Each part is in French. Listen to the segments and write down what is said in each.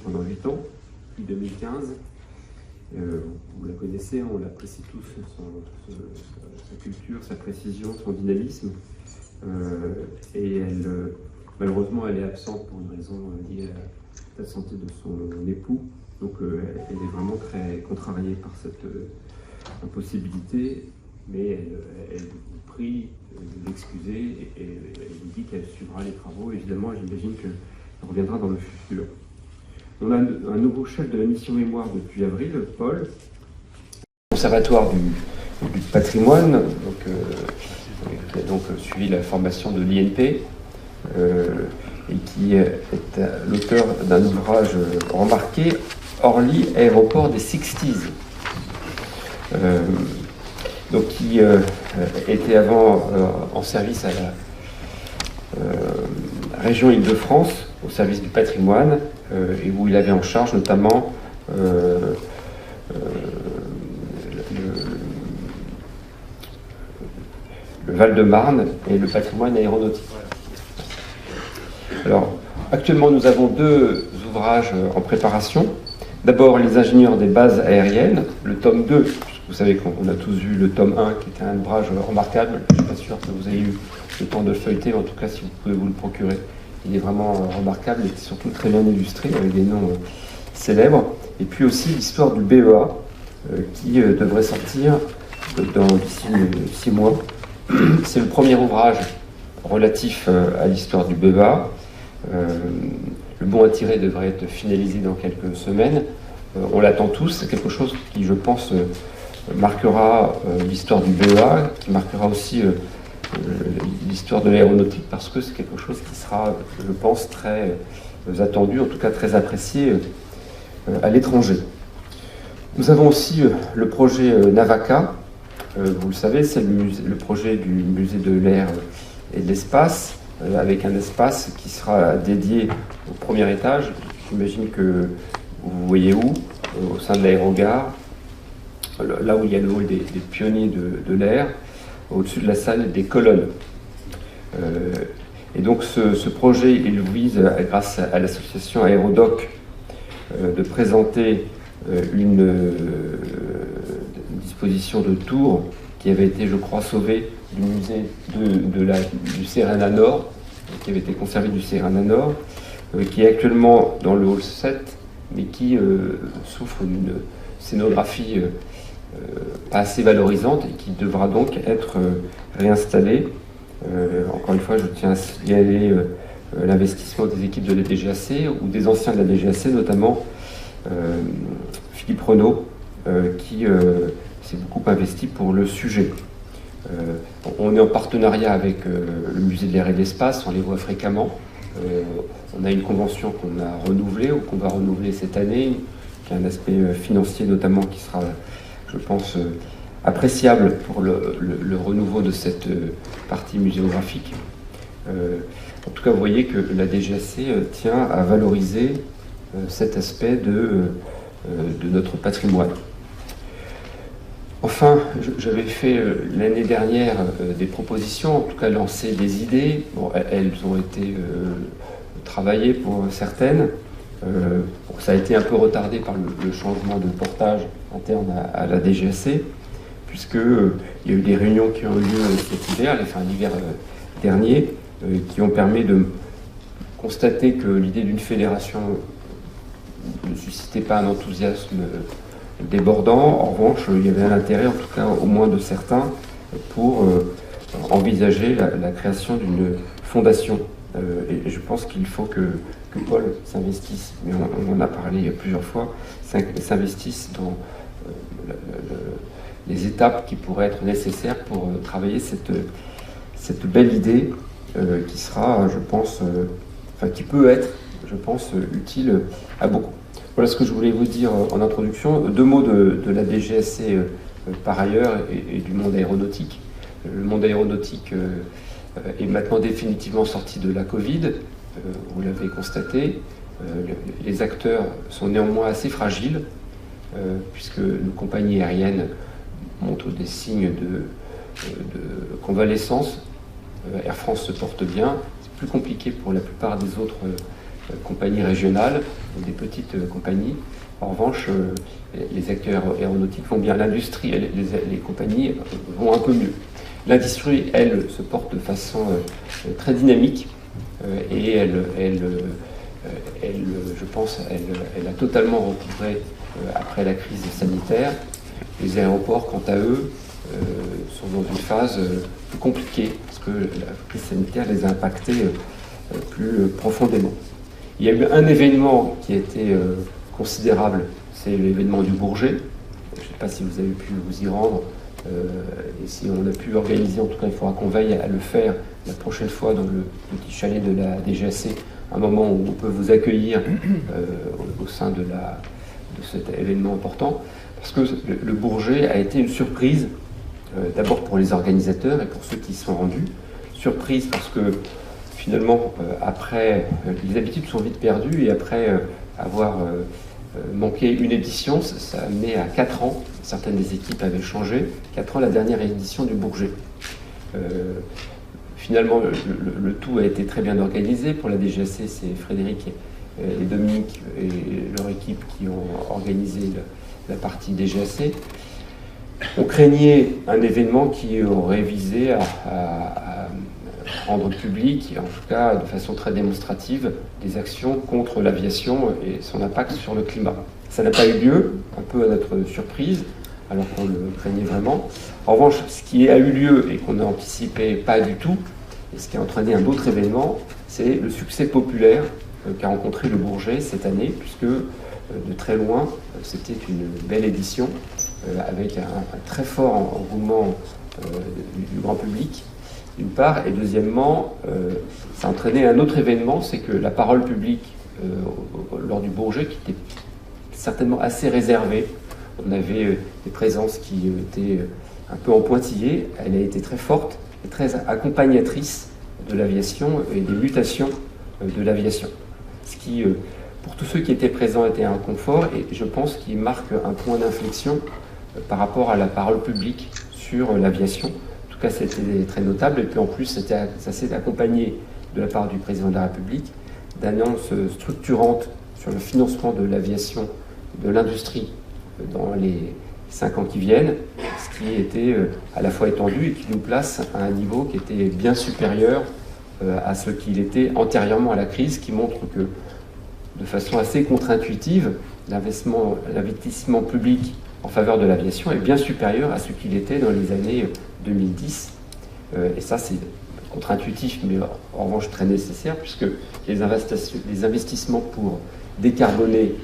pendant 8 ans, depuis 2015. Vous la connaissez, on l'apprécie tous, sa culture, sa précision, son dynamisme. Et malheureusement, elle est absente pour une raison liée à la santé de son époux. Donc elle est vraiment très contrariée par cette impossibilité, mais elle vous prie de l'excuser et elle vous dit qu'elle suivra les travaux. Évidemment, j'imagine qu'elle reviendra dans le futur. On a un nouveau chef de la mission mémoire depuis avril, Paul. Conservatoire du patrimoine, qui a donc suivi la formation de l'INP et qui est l'auteur d'un ouvrage remarqué, Orly, aéroport des 60s. Donc qui était avant en service à la région Île-de-France, au service du patrimoine, et où il avait en charge notamment le Val-de-Marne et le patrimoine aéronautique. Alors, actuellement, nous avons 2 ouvrages en préparation. D'abord, les ingénieurs des bases aériennes, le tome 2, vous savez qu'on a tous vu le tome 1, qui était un ouvrage remarquable. Je ne suis pas sûr que vous ayez eu le temps de le feuilleter, mais en tout cas, si vous pouvez vous le procurer, il est vraiment remarquable et surtout très bien illustré, avec des noms célèbres. Et puis aussi l'histoire du BEA, qui devrait sortir d'ici 6 mois. C'est le premier ouvrage relatif à l'histoire du BEA. Le bon à tirer devrait être finalisé dans quelques semaines. On l'attend tous, c'est quelque chose qui, je pense, marquera l'histoire du BEA, qui marquera aussi l'histoire de l'aéronautique, parce que c'est quelque chose qui sera, je pense, très attendu, en tout cas très apprécié à l'étranger. Nous avons aussi le projet Navaka. Vous le savez, c'est le projet du musée de l'air et de l'espace, avec un espace qui sera dédié au premier étage. J'imagine que vous voyez où, au sein de l'aérogare, là où il y a le hall des pionniers de l'air, au-dessus de la salle des colonnes. Et donc ce projet, il vise, grâce à l'association Aérodoc, de présenter une disposition de tour qui avait été, je crois, sauvée du musée du Cérana Nord, qui avait été conservé du Cérana Nord, qui est actuellement dans le hall 7, mais qui souffre d'une scénographie pas assez valorisante et qui devra donc être réinstallée. Encore une fois, je tiens à signaler l'investissement des équipes de la DGAC ou des anciens de la DGAC, notamment Philippe Renaud, qui s'est beaucoup investi pour le sujet. On est en partenariat avec le musée de l'air et de l'espace, on les voit fréquemment. On a une convention qu'on a renouvelée ou qu'on va renouveler cette année, qui a un aspect financier notamment qui sera, je pense, appréciable pour le renouveau de cette partie muséographique. En tout cas, vous voyez que la DGAC tient à valoriser cet aspect de notre patrimoine. Enfin, j'avais fait l'année dernière des propositions, en tout cas lancé des idées. Bon, elles ont été travaillées pour certaines. Ça a été un peu retardé par le changement de portage interne à la DGAC, puisqu'il y a eu des réunions qui ont eu lieu cet hiver, l'hiver dernier, qui ont permis de constater que l'idée d'une fédération ne suscitait pas un enthousiasme débordant. En revanche, il y avait un intérêt, en tout cas au moins de certains, pour envisager la création d'une fondation. Et je pense qu'il faut que Paul s'investisse, mais on en a parlé plusieurs fois, s'investisse dans les étapes qui pourraient être nécessaires pour travailler cette belle idée qui sera, je pense, qui peut être, je pense, utile à beaucoup. Voilà ce que je voulais vous dire en introduction. 2 mots de la DGAC par ailleurs et du monde aéronautique. Le monde aéronautique est maintenant définitivement sorti de la Covid, vous l'avez constaté. Les acteurs sont néanmoins assez fragiles, puisque nos compagnies aériennes montrent des signes de convalescence. Air France se porte bien. C'est plus compliqué pour la plupart des autres compagnies régionales, des petites compagnies. En revanche, les acteurs aéronautiques vont bien, l'industrie et les compagnies vont un peu mieux. L'industrie, elle, se porte de façon très dynamique et je pense, elle a totalement recouvré après la crise sanitaire. Les aéroports, quant à eux, sont dans une phase plus compliquée parce que la crise sanitaire les a impactés plus profondément. Il y a eu un événement qui a été considérable, c'est l'événement du Bourget. Je ne sais pas si vous avez pu vous y rendre, et si on a pu organiser, en tout cas il faudra qu'on veille à le faire la prochaine fois dans le petit chalet de la DGAC, un moment où on peut vous accueillir au sein de cet événement important, parce que le Bourget a été une surprise, d'abord pour les organisateurs et pour ceux qui y sont rendus. Surprise parce que finalement, après, les habitudes sont vite perdues, et après avoir manqué une édition, ça a amené à 4 ans. Certaines des équipes avaient changé. 4 ans, la dernière édition du Bourget. Finalement, le tout a été très bien organisé. Pour la DGAC, c'est Frédéric et Dominique et leur équipe qui ont organisé la partie DGAC. On craignait un événement qui aurait visé à rendre public, en tout cas de façon très démonstrative, des actions contre l'aviation et son impact sur le climat. Ça n'a pas eu lieu, un peu à notre surprise, alors qu'on le craignait vraiment. En revanche, ce qui a eu lieu et qu'on n'a anticipé pas du tout, et ce qui a entraîné un autre événement, c'est le succès populaire qu'a rencontré le Bourget cette année, puisque de très loin, c'était une belle édition, avec un très fort engouement du grand public, d'une part, et deuxièmement, ça a entraîné un autre événement, c'est que la parole publique lors du Bourget, qui était certainement assez réservée, on avait des présences qui étaient un peu en pointillé, elle a été très forte et très accompagnatrice de l'aviation et des mutations de l'aviation. Ce qui, pour tous ceux qui étaient présents, était un confort, et je pense qu'il marque un point d'inflexion par rapport à la parole publique sur l'aviation. En tout cas, c'était très notable, et puis en plus, ça s'est accompagné de la part du président de la République d'annonces structurantes sur le financement de l'aviation, de l'industrie dans les 5 ans qui viennent, ce qui était à la fois étendu et qui nous place à un niveau qui était bien supérieur à ce qu'il était antérieurement à la crise, qui montre que, de façon assez contre-intuitive, l'investissement public en faveur de l'aviation est bien supérieur à ce qu'il était dans les années 2010. Et ça, c'est contre-intuitif, mais en revanche très nécessaire, puisque les investissements pour décarboner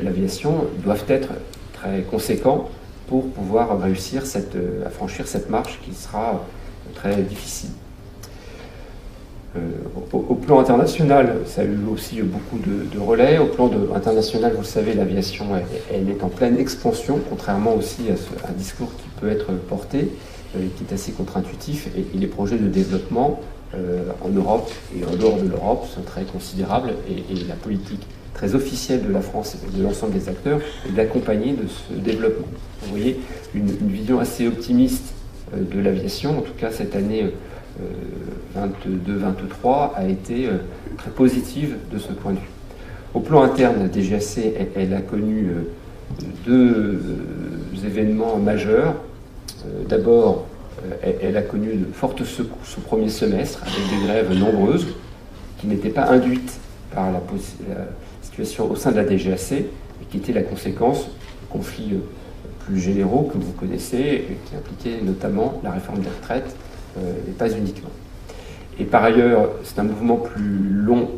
l'aviation doivent être très conséquents pour pouvoir réussir à franchir cette marche qui sera très difficile. Au plan international, ça a eu aussi beaucoup de relais. Au plan international, vous le savez, l'aviation elle est en pleine expansion, contrairement aussi à un discours qui peut être porté, qui est assez contre-intuitif. Et les projets de développement en Europe et en dehors de l'Europe sont très considérables. Et la politique très officielle de la France et de l'ensemble des acteurs est d'accompagner de ce développement. Vous voyez une vision assez optimiste de l'aviation, en tout cas cette année 22-23 a été très positive de ce point de vue. Au plan interne, la DGAC, elle a connu 2 événements majeurs. D'abord, elle a connu de fortes secousses au premier semestre, avec des grèves nombreuses, qui n'étaient pas induites par la situation au sein de la DGAC, et qui étaient la conséquence de conflits plus généraux que vous connaissez, et qui impliquaient notamment la réforme des retraites, et pas uniquement. Et par ailleurs, c'est un mouvement plus long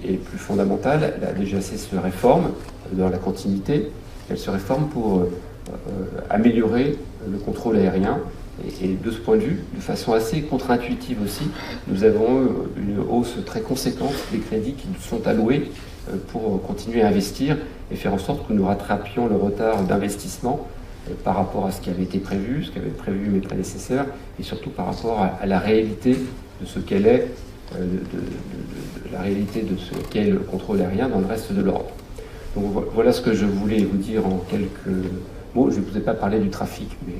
et plus fondamental. La DGAC se réforme dans la continuité. Elle se réforme pour améliorer le contrôle aérien. Et de ce point de vue, de façon assez contre-intuitive aussi, nous avons une hausse très conséquente des crédits qui nous sont alloués pour continuer à investir et faire en sorte que nous rattrapions le retard d'investissement par rapport à ce qui avait été prévu, ce qu'avaient prévu mes prédécesseurs, et surtout par rapport à la réalité de ce qu'elle est, de la réalité de ce qu'est le contrôle aérien dans le reste de l'Europe. Donc voilà ce que je voulais vous dire en quelques mots. Je ne vous ai pas parlé du trafic, mais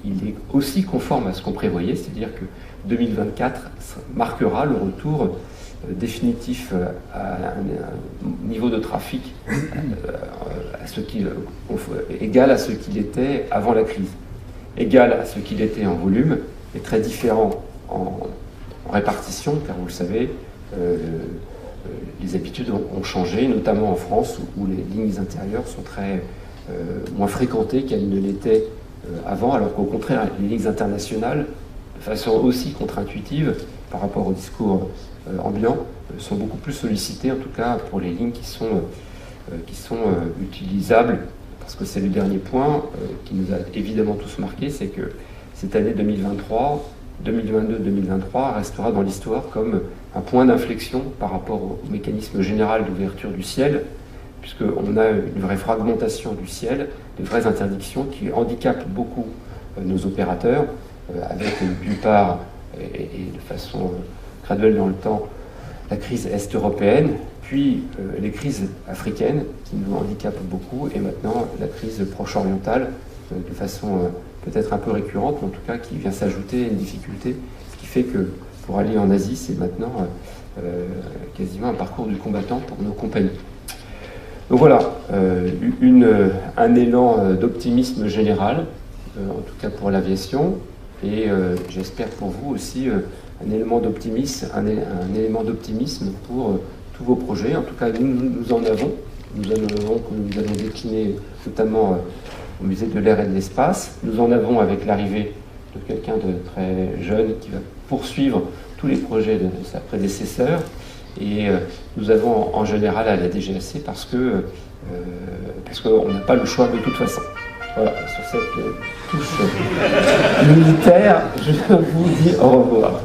il est aussi conforme à ce qu'on prévoyait, c'est-à-dire que 2024 marquera le retour définitif à un niveau de trafic égal à ce qu'il était avant la crise, égal à ce qu'il était en volume, et très différent en répartition, car vous le savez, les habitudes ont changé, notamment en France, où les lignes intérieures sont moins fréquentées qu'elles ne l'étaient avant, alors qu'au contraire, les lignes internationales, de façon aussi contre-intuitive par rapport au discours ambiant, sont beaucoup plus sollicitées, en tout cas pour les lignes qui sont utilisables, parce que c'est le dernier point qui nous a évidemment tous marqué, c'est que cette année 2023, 2022-2023 restera dans l'histoire comme un point d'inflexion par rapport au mécanisme général d'ouverture du ciel, puisqu'on a une vraie fragmentation du ciel, de vraies interdictions qui handicapent beaucoup nos opérateurs, avec d'une part, et de façon graduelle dans le temps, la crise est-européenne, puis les crises africaines qui nous handicapent beaucoup, et maintenant la crise proche-orientale, de façon peut-être un peu récurrente, mais en tout cas qui vient s'ajouter à une difficulté, ce qui fait que pour aller en Asie, c'est maintenant quasiment un parcours du combattant pour nos compagnies. Donc voilà, un élan d'optimisme général, en tout cas pour l'aviation, et j'espère pour vous aussi un élément d'optimisme pour tous vos projets. En tout cas, nous en avons. Nous allons décliner notamment au musée de l'air et de l'espace. Nous en avons avec l'arrivée de quelqu'un de très jeune qui va poursuivre tous les projets de sa prédécesseur. Et nous avons en général à la DGAC parce qu'on n'a pas le choix de toute façon. Voilà, sur cette touche militaire, je vous dis au revoir.